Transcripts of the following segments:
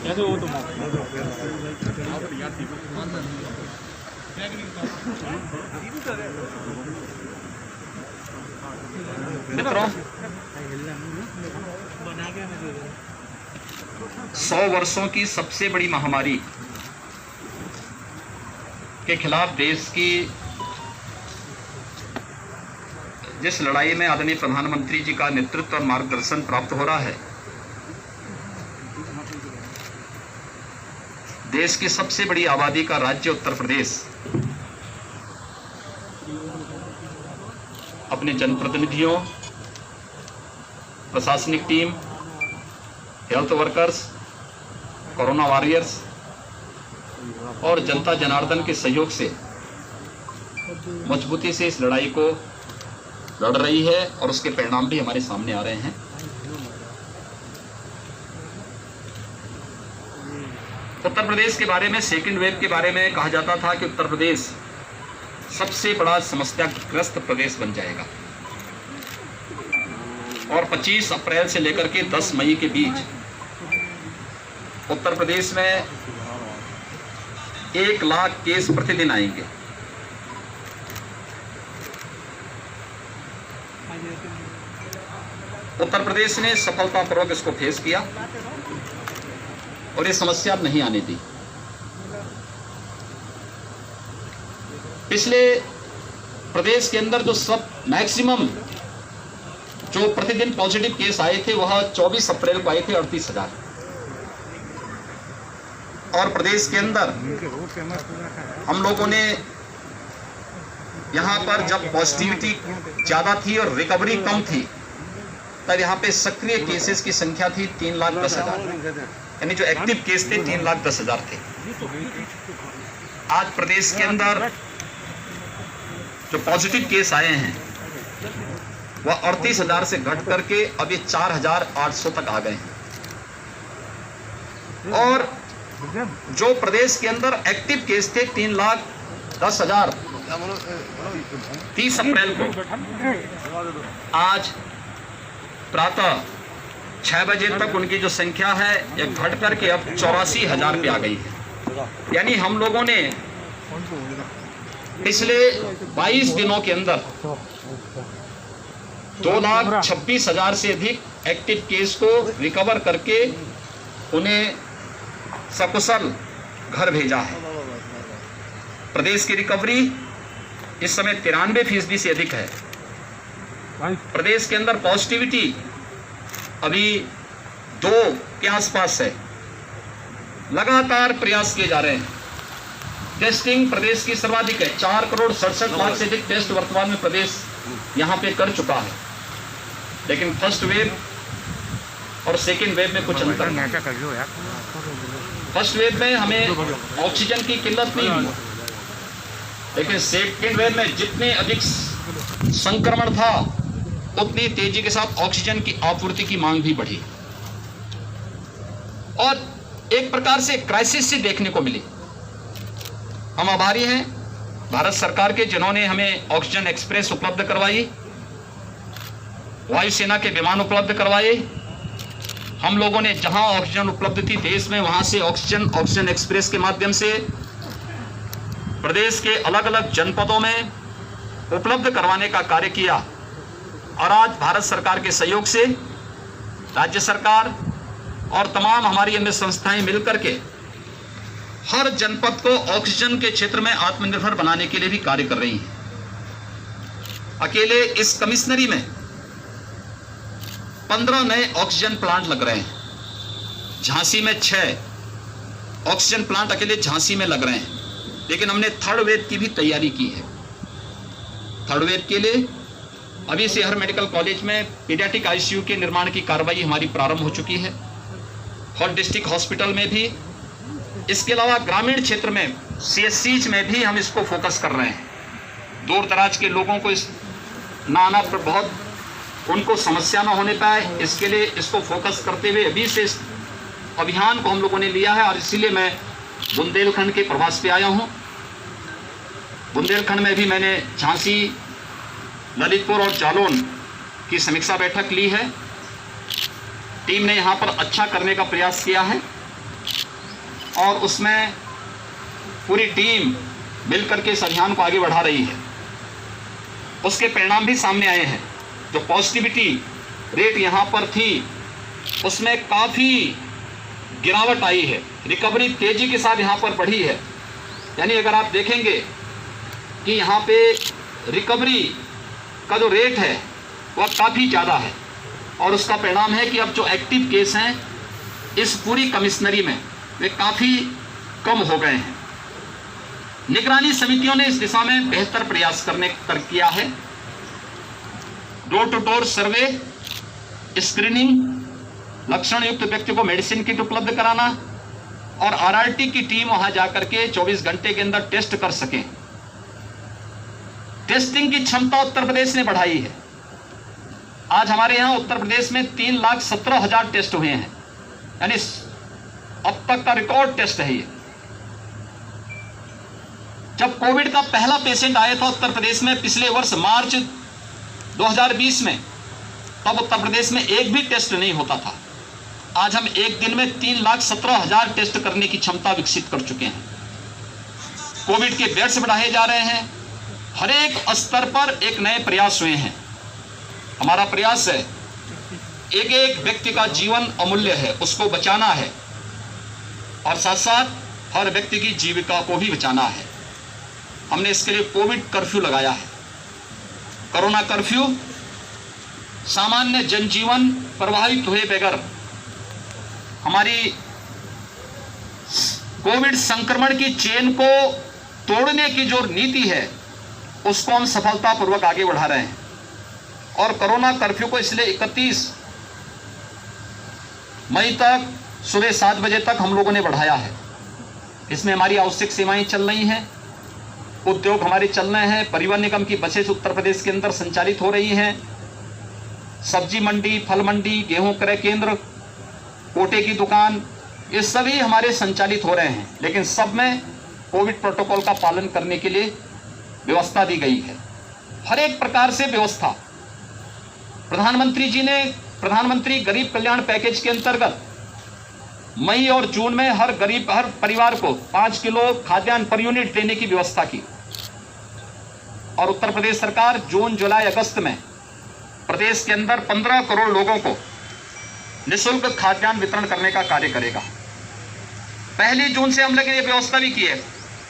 मित्रों, 100 वर्षों की सबसे बड़ी महामारी के खिलाफ देश की जिस लड़ाई में आदरणीय प्रधानमंत्री जी का नेतृत्व और मार्गदर्शन प्राप्त हो रहा है, देश की सबसे बड़ी आबादी का राज्य उत्तर प्रदेश अपने जनप्रतिनिधियों, प्रशासनिक team, health workers, corona warriors और जनता जनार्दन के सहयोग से मजबूती से इस लड़ाई को लड़ रही है और उसके परिणाम भी हमारे सामने आ रहे हैं। उत्तर प्रदेश के बारे में, सेकंड वेव के बारे में कहा जाता था कि उत्तर प्रदेश सबसे बड़ा समस्याग्रस्त प्रदेश बन जाएगा और 25 अप्रैल से लेकर के 10 मई के बीच उत्तर प्रदेश में 1 लाख केस प्रतिदिन आएंगे। उत्तर प्रदेश ने सफलतापूर्वक इसको फेस किया और ये समस्या नहीं आने दी। पिछले प्रदेश के अंदर जो सब मैक्सिमम जो प्रतिदिन पॉजिटिव केस आए थे वह 24 अप्रैल को आए थे 38,000 और प्रदेश के अंदर हम लोगों ने यहाँ पर जब पॉजिटिविटी ज़्यादा थी और रिकवरी कम थी तब यहाँ पे सक्रिय केसेस की संख्या थी 3,10,000, यानी जो एक्टिव केस थे 3,10,000 थे। आज प्रदेश के अंदर जो पॉजिटिव केस आए हैं वह 38,000 से घट करके अब ये 4,800 तक आ गए हैं और जो प्रदेश के अंदर एक्टिव केस थे 3,10,000 30 अप्रैल को आज प्रातः 6 बजे तक उनकी जो संख्या है यह घट करके अब 84,000 पे आ गई है। यानी हम लोगों ने पिछले 22 दिनों के अंदर 2,26,000 से अधिक एक्टिव केस को रिकवर करके उन्हें सकुशल घर भेजा है। प्रदेश की रिकवरी इस समय 93% से अधिक है। प्रदेश के अंदर पॉजिटिविटी अभी 2 के आसपास है। लगातार प्रयास किए जा रहे हैं। टेस्टिंग प्रदेश की सर्वाधिक है। 4,67,00,000 से अधिक टेस्ट वर्तमान में प्रदेश यहाँ पे कर चुका है, लेकिन फर्स्ट वेव और सेकेंड वेव में कुछ अंतर है। फर्स्ट वेव में हमें ऑक्सीजन की किल्लत नहीं हुई, लेकिन सेकेंड वेव में जितने अधिक संक्रमण था उतनी तेजी के साथ ऑक्सीजन की आपूर्ति की मांग भी बढ़ी और एक प्रकार से क्राइसिस से देखने को मिली। हम आभारी हैं भारत सरकार के जिन्होंने हमें ऑक्सीजन एक्सप्रेस उपलब्ध करवाई, वायुसेना के विमान उपलब्ध करवाए। हम लोगों ने जहां ऑक्सीजन उपलब्ध थी देश में वहां से ऑक्सीजन एक्सप्रेस के माध्यम से प्रदेश के अलग अलग जनपदों में उपलब्ध करवाने का कार्य किया और आज भारत सरकार के सहयोग से राज्य सरकार और तमाम हमारी अन्य संस्थाएं मिलकर के हर जनपद को ऑक्सीजन के क्षेत्र में आत्मनिर्भर बनाने के लिए भी कार्य कर रही हैं। अकेले इस कमिश्नरी में 15 नए ऑक्सीजन प्लांट लग रहे हैं। झांसी में 6 ऑक्सीजन प्लांट अकेले झांसी में लग रहे हैं, लेकिन हमने थर्ड वेव की भी तैयारी की है। थर्ड वेव के लिए अभी शहर मेडिकल कॉलेज में पीडियाट्रिक आईसीयू के निर्माण की कार्रवाई हमारी प्रारंभ हो चुकी है। हर डिस्ट्रिक्ट हॉस्पिटल में भी, इसके अलावा ग्रामीण क्षेत्र में सीएससीज में भी हम इसको फोकस कर रहे हैं। दूर दराज के लोगों को इस ना आना पर बहुत उनको समस्या ना होने पाए, इसके लिए इसको फोकस करते हुए अभी से इस अभियान को हम लोगों ने लिया है और इसीलिए मैं बुंदेलखंड के प्रवास पे आया हूँ। बुंदेलखंड में भी मैंने झांसी, ललितपुर और जालौन की समीक्षा बैठक ली है। टीम ने यहाँ पर अच्छा करने का प्रयास किया है और उसमें पूरी टीम मिलकर के इस अभियान को आगे बढ़ा रही है। उसके परिणाम भी सामने आए हैं। जो पॉजिटिविटी रेट यहाँ पर थी उसमें काफ़ी गिरावट आई है, रिकवरी तेजी के साथ यहाँ पर बढ़ी है। यानी अगर आप देखेंगे कि यहाँ पे रिकवरी का जो रेट है वह काफ़ी ज़्यादा है, और उसका परिणाम है कि अब जो एक्टिव केस हैं इस पूरी कमिश्नरी में वे काफ़ी कम हो गए हैं। निगरानी समितियों ने इस दिशा में बेहतर प्रयास किया है। Door to door survey, screening, लक्षण युक्त व्यक्ति को मेडिसिन किट उपलब्ध कराना और आरआरटी की टीम वहां जाकर के 24 घंटे के अंदर टेस्ट कर सके। टेस्टिंग की क्षमता उत्तर प्रदेश ने बढ़ाई है। आज हमारे यहां उत्तर प्रदेश में 3,17,000 टेस्ट हुए हैं, यानी अब तक का रिकॉर्ड टेस्ट है ये। जब कोविड का पहला पेशेंट आया था उत्तर प्रदेश में पिछले वर्ष मार्च 2020 में, तब उत्तर प्रदेश में एक भी टेस्ट नहीं होता था। आज हम एक दिन में 3,17,000 टेस्ट करने की क्षमता विकसित कर चुके हैं। कोविड के बेड्स बढ़ाए जा रहे हैं। हर एक स्तर पर एक नए प्रयास हुए हैं। हमारा प्रयास है, एक एक व्यक्ति का जीवन अमूल्य है, उसको बचाना है, और साथ साथ हर व्यक्ति की जीविका को भी बचाना है। हमने इसके लिए कोविड कर्फ्यू लगाया है। कोरोना कर्फ्यू सामान्य जनजीवन प्रभावित हुए बगैर हमारी कोविड संक्रमण की चेन को तोड़ने की जो नीति है उसको हम सफलतापूर्वक आगे बढ़ा रहे हैं। और कोरोना कर्फ्यू को इसलिए 31 मई तक सुबह 7 बजे तक हम लोगों ने बढ़ाया है। इसमें हमारी आवश्यक सेवाएं चल रही हैं, उद्योग हमारे चल रहे हैं, परिवहन निगम की बसें उत्तर प्रदेश के अंदर संचालित हो रही हैं, सब्जी मंडी, फल मंडी, गेहूं क्रय केंद्र, कोटे की दुकान, ये सभी हमारे संचालित हो रहे हैं। लेकिन सब में कोविड प्रोटोकॉल का पालन करने के लिए व्यवस्था दी गई है। हर एक प्रकार से व्यवस्था प्रधानमंत्री जी ने प्रधानमंत्री गरीब कल्याण पैकेज के अंतर्गत मई और जून में हर परिवार को 5 किलो खाद्यान्न पर यूनिट देने की व्यवस्था की। और उत्तर प्रदेश सरकार जून, जुलाई, अगस्त में प्रदेश के अंदर 15 करोड़ लोगों को निःशुल्क खाद्यान्न वितरण करने का कार्य करेगा। 1 जून से हम लोगों ने यह व्यवस्था भी की है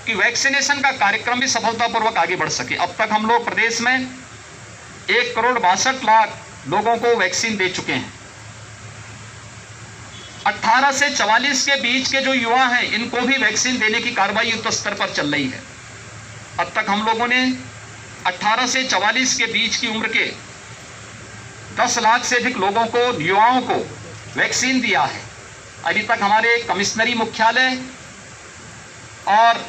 कि वैक्सीनेशन का कार्यक्रम भी सफलतापूर्वक आगे बढ़ सके। अब तक हम लोग प्रदेश में 1,62,00,000 लोगों को वैक्सीन दे चुके हैं। 18 से 44 के बीच के जो युवा हैं इनको भी वैक्सीन देने की कार्रवाई युद्ध स्तर पर चल रही है। अब तक हम लोगों ने 18 से 44 के बीच की उम्र के 10 लाख से अधिक लोगों को, युवाओं को वैक्सीन दिया है। अभी तक हमारे कमिश्नरी मुख्यालय और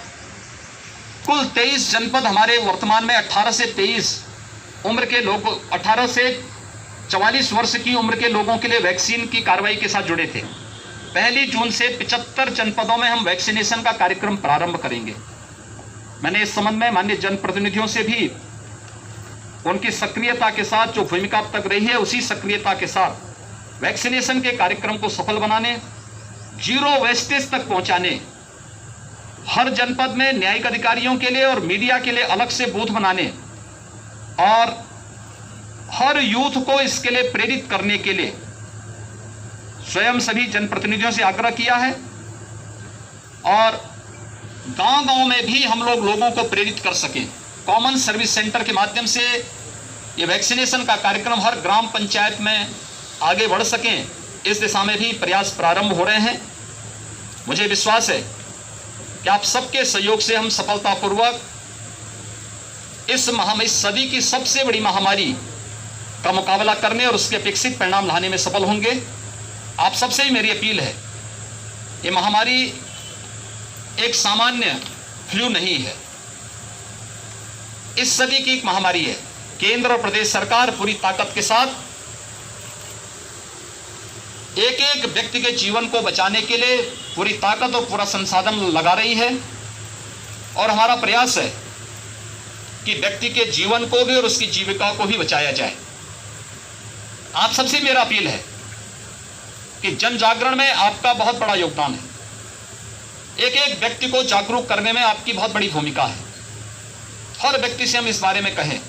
कुल 23 जनपद हमारे वर्तमान में 18 से 23 उम्र के लोग 18 से 44 वर्ष की उम्र के लोगों के लिए वैक्सीन की कार्रवाई के साथ जुड़े थे। 1 जून से 75 जनपदों में हम वैक्सीनेशन का कार्यक्रम प्रारंभ करेंगे। मैंने इस संबंध में माननीय जनप्रतिनिधियों से भी उनकी सक्रियता के साथ जो भूमिका अब तक रही है उसी सक्रियता के साथ वैक्सीनेशन के कार्यक्रम को सफल बनाने, जीरो वेस्टेज तक पहुंचाने, हर जनपद में न्यायिक अधिकारियों के लिए और मीडिया के लिए अलग से बूथ बनाने और हर यूथ को इसके लिए प्रेरित करने के लिए स्वयं सभी जनप्रतिनिधियों से आग्रह किया है। और गांव-गांव में भी हम लोगों को प्रेरित कर सकें। कॉमन सर्विस सेंटर के माध्यम से ये वैक्सीनेशन का कार्यक्रम हर ग्राम पंचायत में आगे बढ़ सकें, इस दिशा में भी प्रयास प्रारंभ हो रहे हैं। मुझे विश्वास है कि आप सबके सहयोग से हम सफलतापूर्वक इस सदी की सबसे बड़ी महामारी का मुकाबला करने और उसके अपेक्षित परिणाम लाने में सफल होंगे। आप सबसे ही मेरी अपील है, ये महामारी एक सामान्य फ्लू नहीं है, इस सदी की एक महामारी है। केंद्र और प्रदेश सरकार पूरी ताकत के साथ एक एक व्यक्ति के जीवन को बचाने के लिए पूरी ताकत और पूरा संसाधन लगा रही है। और हमारा प्रयास है कि व्यक्ति के जीवन को भी और उसकी जीविका को भी बचाया जाए। आप सबसे मेरा अपील है कि जन जागरण में आपका बहुत बड़ा योगदान है। एक एक व्यक्ति को जागरूक करने में आपकी बहुत बड़ी भूमिका है। हर व्यक्ति से हम इस बारे में कहें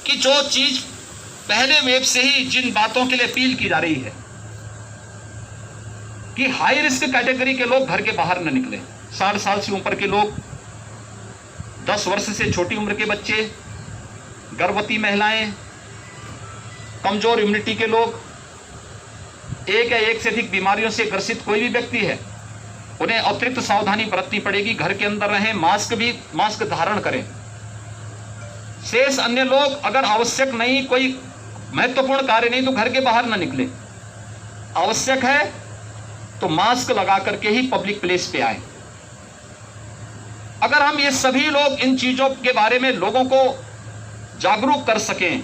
कि जो चीज पहले वेव से ही जिन बातों के लिए अपील की जा रही है कि हाई रिस्क कैटेगरी के लोग घर के बाहर न निकले, 60 साल से ऊपर के लोग, 10 वर्ष से छोटी उम्र के बच्चे, गर्भवती महिलाएं, कमजोर इम्यूनिटी के लोग, एक या एक से अधिक बीमारियों से ग्रसित कोई भी व्यक्ति है, उन्हें अतिरिक्त सावधानी बरतनी पड़ेगी। घर के अंदर रहें, मास्क धारण करें। शेष अन्य लोग अगर आवश्यक नहीं, कोई महत्वपूर्ण कार्य नहीं, तो घर के बाहर न निकले। आवश्यक है तो मास्क लगा करके ही पब्लिक प्लेस पे आए। अगर हम ये सभी लोग इन चीजों के बारे में लोगों को जागरूक कर सकें,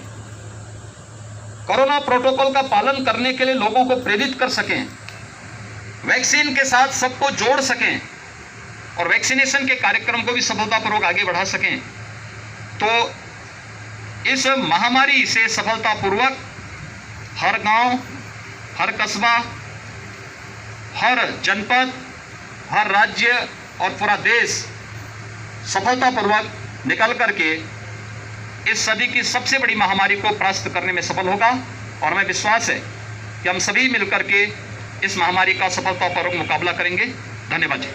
कोरोना प्रोटोकॉल का पालन करने के लिए लोगों को प्रेरित कर सकें, वैक्सीन के साथ सबको जोड़ सकें और वैक्सीनेशन के कार्यक्रम को भी सफलतापूर्वक आगे बढ़ा सकें, तो इस महामारी से सफलतापूर्वक हर गांव, हर कस्बा, हर जनपद, हर राज्य और पूरा देश सफलतापूर्वक निकल करके इस सदी की सबसे बड़ी महामारी को परास्त करने में सफल होगा। और हमें विश्वास है कि हम सभी मिलकर के इस महामारी का सफलतापूर्वक मुकाबला करेंगे। धन्यवाद जी।